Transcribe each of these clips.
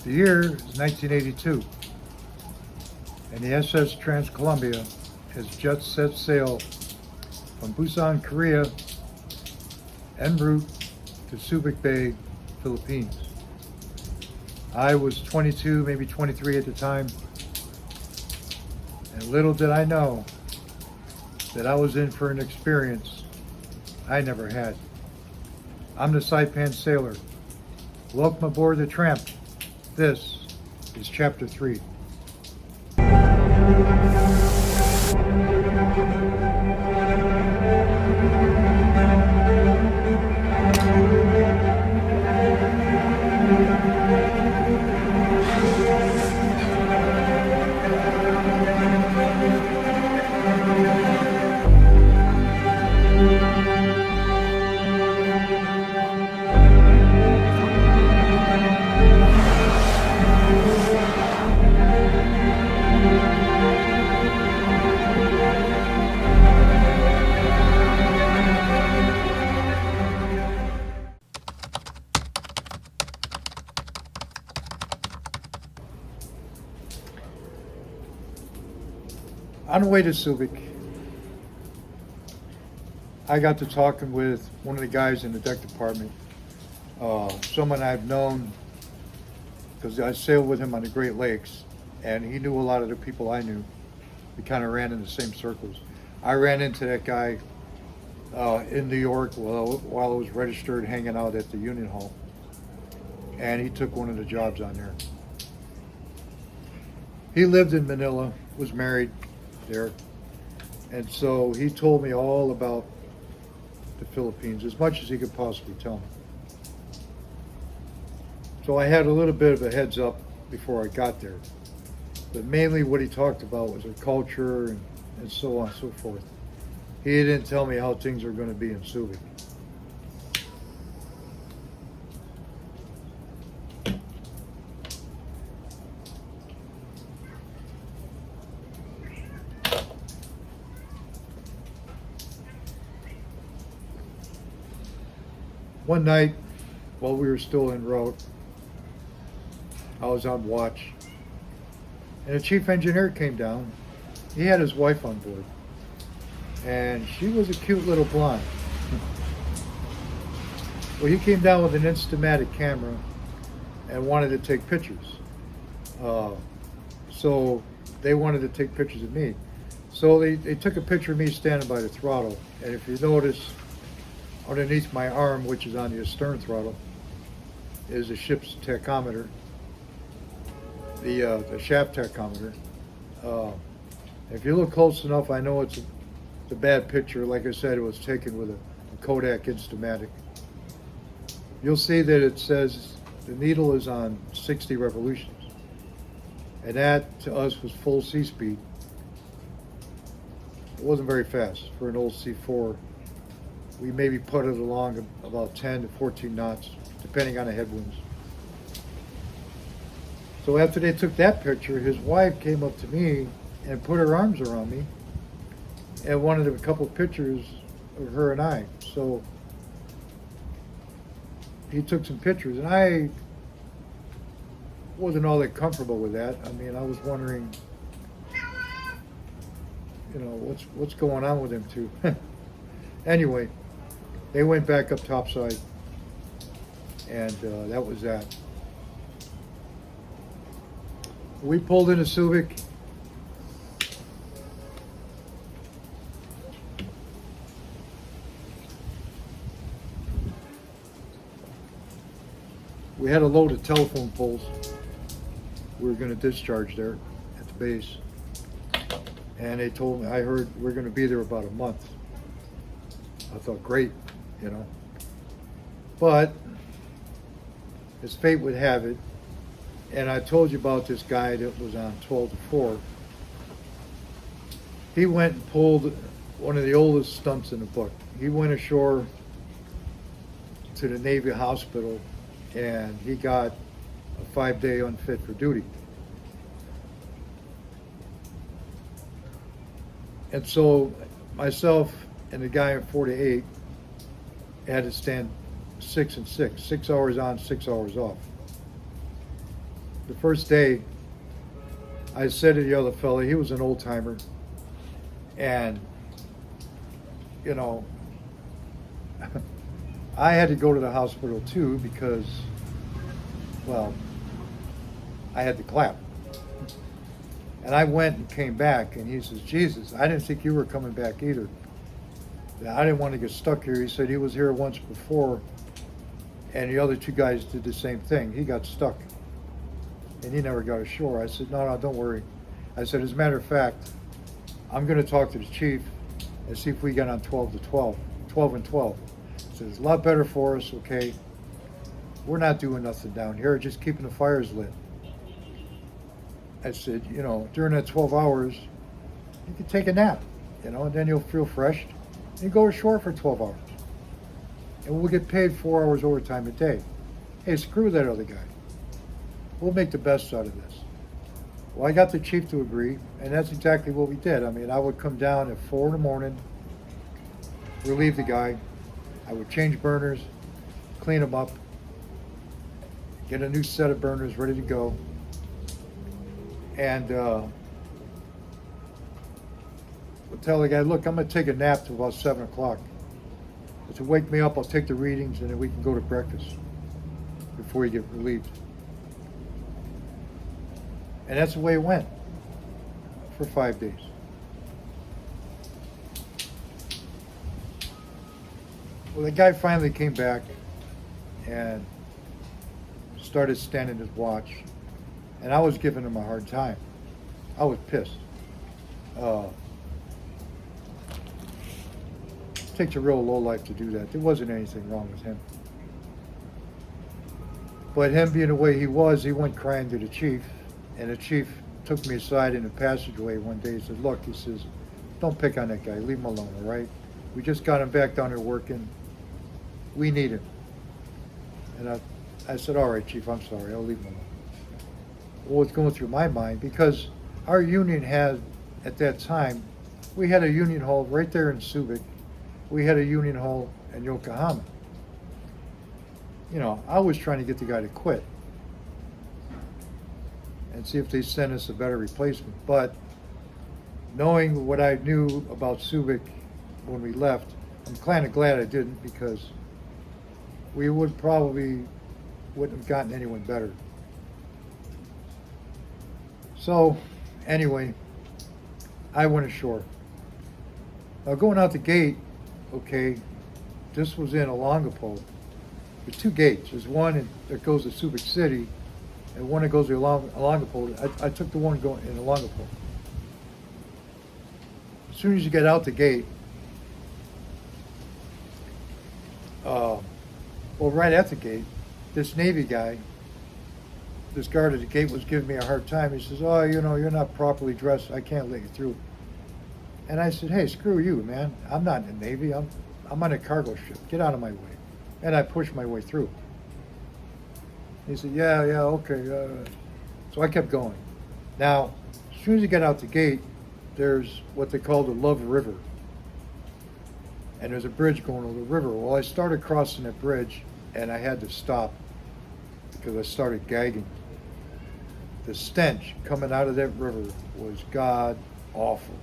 The year is 1982, and the SS Trans-Columbia has just set sail from Busan, Korea, en route to Subic Bay, Philippines. I was 22, maybe 23 at the time, and little did I know that I was in for an experience I never had. I'm the Saipan sailor. Welcome aboard the Tramp. This is Chapter 3. On the way to Subic, I got to talking with one of the guys in the deck department, someone I've known because I sailed with him on the Great Lakes, and he knew a lot of the people I knew. We kind of ran in the same circles. I ran into that guy in New York while I was registered, hanging out at the Union Hall, and he took one of the jobs on there. He lived in Manila, was married there, and so he told me all about the Philippines, as much as he could possibly tell me. So I had a little bit of a heads up before I got there, but mainly what he talked about was their culture and so on and so forth. He didn't tell me how things are going to be in Subic. One night, while we were still en route, I was on watch, and the chief engineer came down. He had his wife on board, and she was a cute little blonde. Well, he came down with an Instamatic camera and wanted to take pictures. So they wanted to take pictures of me. So they took a picture of me standing by the throttle, and if you notice, underneath my arm, which is on the stern throttle, is the ship's tachometer, the shaft tachometer. If you look close enough, I know it's a bad picture. Like I said, it was taken with a Kodak Instamatic. You'll see that it says the needle is on 60 revolutions, and that to us was full sea speed. It wasn't very fast for an old C4. We maybe put it along about 10 to 14 knots, depending on the headwinds. So after they took that picture, his wife came up to me and put her arms around me and wanted a couple of pictures of her and I. So he took some pictures, and I wasn't all that comfortable with that. I mean, I was wondering, what's going on with him too. Anyway, they went back up topside, and that was that. We pulled into Subic. We had a load of telephone poles we were going to discharge there at the base, and they told me, I heard we're going to be there about a month. I thought, great, but as fate would have it, and I told you about this guy that was on 12 to 4. He went and pulled one of the oldest stunts in the book. He went ashore to the Navy hospital, and he got a 5-day unfit for duty. And so myself and the guy in 48 had to stand 6 and 6, 6 hours on, 6 hours off. the first day, I said to the other fella, he was an old timer, and you know, I had to go to the hospital too because, well, I had to clap. And I went and came back, and he says, Jesus, I didn't think you were coming back either. I didn't want to get stuck here. He said he was here once before, and the other two guys did the same thing. He got stuck, and he never got ashore. I said, no, don't worry. I said, as a matter of fact, I'm going to talk to the chief and see if we get on 12 and 12. He said, it's a lot better for us, okay? We're not doing nothing down here, just keeping the fires lit. I said, during that 12 hours, you can take a nap, and then you'll feel fresh. You go ashore for 12 hours. And we'll get paid 4 hours overtime a day. Hey, screw that other guy. We'll make the best out of this. Well, I got the chief to agree, and that's exactly what we did. I mean, I would come down at 4 in the morning, relieve the guy. I would change burners, clean them up, get a new set of burners ready to go. And would tell the guy, look, I'm going to take a nap till about 7 o'clock. I said, wake me up, I'll take the readings, and then we can go to breakfast before you get relieved. And that's the way it went for 5 days. Well, the guy finally came back and started standing his watch. And I was giving him a hard time. I was pissed. It takes a real lowlife to do that. There wasn't anything wrong with him. But him being the way he was, he went crying to the chief. And the chief took me aside in the passageway one day and said, look, he says, don't pick on that guy. Leave him alone, all right? We just got him back down there working. We need him. And I said, all right, chief, I'm sorry. I'll leave him alone. What was going through my mind, because our union had, at that time, we had a union hall right there in Subic. We had a union hall in Yokohama. I was trying to get the guy to quit and see if they sent us a better replacement. But knowing what I knew about Subic when we left, I'm kind of glad I didn't, because we wouldn't have gotten anyone better. So, anyway, I went ashore. Now, going out the gate, okay, this was in Olongapo. There's two gates. There's one that goes to Subic City, and one that goes to Olongapo. I took the one going in Olongapo. As soon as you get out the gate, right at the gate, this Navy guy, this guard at the gate, was giving me a hard time. He says, oh, you're not properly dressed. I can't let you through. And I said, hey, screw you, man. I'm not in the Navy. I'm on a cargo ship. Get out of my way. And I pushed my way through. He said, yeah, okay. So I kept going. Now, as soon as you get out the gate, there's what they call the Love River. And there's a bridge going over the river. Well, I started crossing that bridge, and I had to stop because I started gagging. The stench coming out of that river was god awful.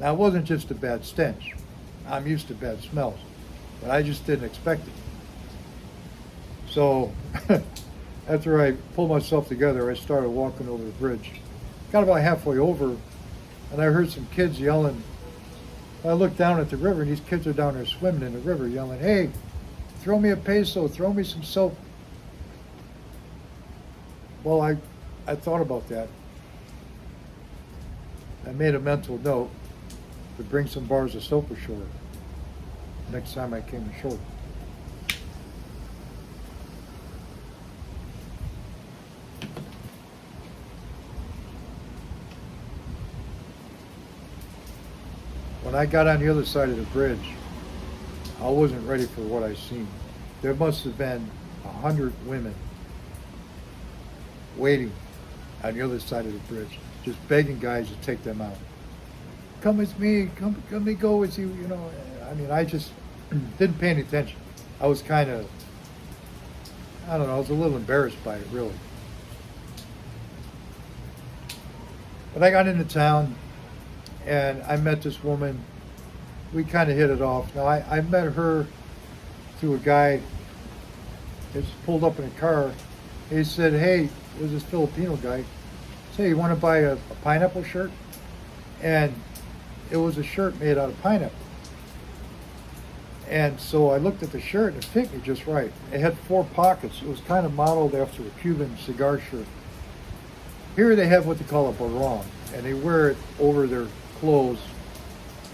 Now, it wasn't just a bad stench. I'm used to bad smells, but I just didn't expect it. So after I pulled myself together, I started walking over the bridge. Got about halfway over, and I heard some kids yelling. I looked down at the river, and these kids are down there swimming in the river, yelling, hey, throw me a peso, throw me some soap. Well, I thought about that. I made a mental note to bring some bars of soap ashore next time I came ashore. When I got on the other side of the bridge, I wasn't ready for what I seen. There must have been 100 women waiting on the other side of the bridge, just begging guys to take them out. Come with me, come me go with you, I mean, I just didn't pay any attention. I was kind of, I don't know, I was a little embarrassed by it, really. But I got into town and I met this woman. We kind of hit it off. Now, I met her through a guy that's pulled up in a car. He said, hey, there's this Filipino guy. Say, you want to buy a pineapple shirt? And it was a shirt made out of pineapple. And so I looked at the shirt and it fit me just right. It had 4 pockets. It was kind of modeled after a Cuban cigar shirt. Here they have what they call a barong, and they wear it over their clothes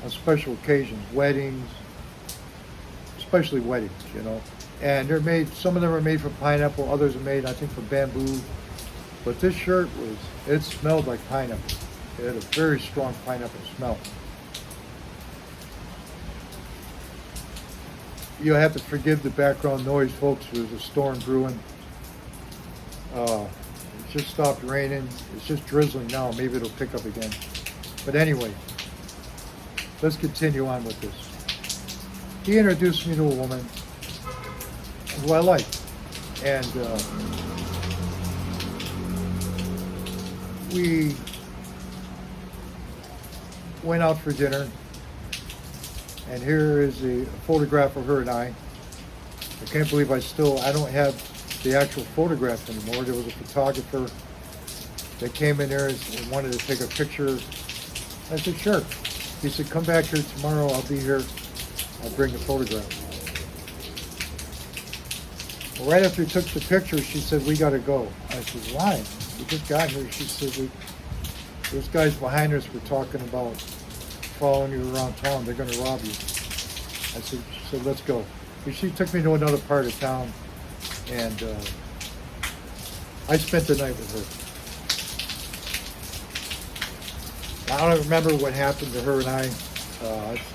on special occasions, weddings, especially weddings, you know. And they're made, some of them are made from pineapple, others are made, I think, from bamboo. But this shirt it smelled like pineapple. It had a very strong pineapple smell. You'll have to forgive the background noise, folks. There's a storm brewing. It just stopped raining. It's just drizzling now. Maybe it'll pick up again. But anyway, let's continue on with this. He introduced me to a woman who I liked. And we went out for dinner. And here is a photograph of her and I. I can't believe I don't have the actual photograph anymore. There was a photographer that came in there and wanted to take a picture. I said, sure. He said, come back here tomorrow. I'll be here. I'll bring the photograph. Well, right after he took the picture, she said, we got to go. I said, why? We just got here. She said, those guys behind us were talking about following you around town. They're going to rob you. She said, let's go. But she took me to another part of town, and I spent the night with her. I don't remember what happened to her and I.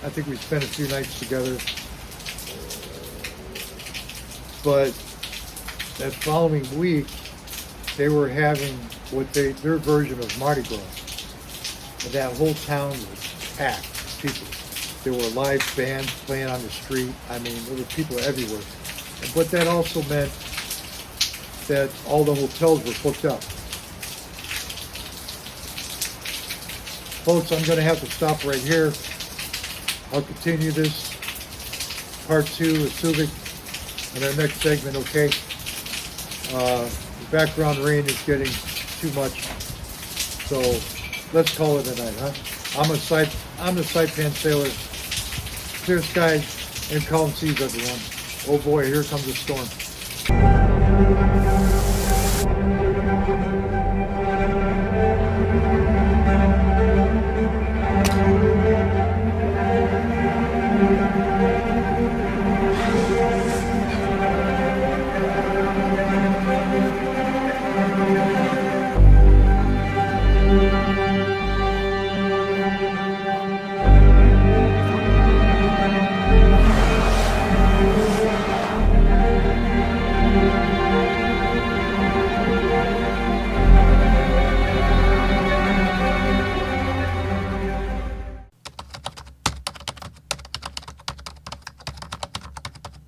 I think we spent a few nights together. But that following week, they were having their version of Mardi Gras. And that whole town was packed with people. There were live bands playing on the street. I mean, there were people everywhere. But that also meant that all the hotels were booked up. Folks, I'm going to have to stop right here. I'll continue this part 2 of Subic in our next segment, okay? The background rain is getting too much, so let's call it a night, huh? I'm the Saipan sailor. Clear skies and calm seas, everyone. Oh boy, here comes a storm.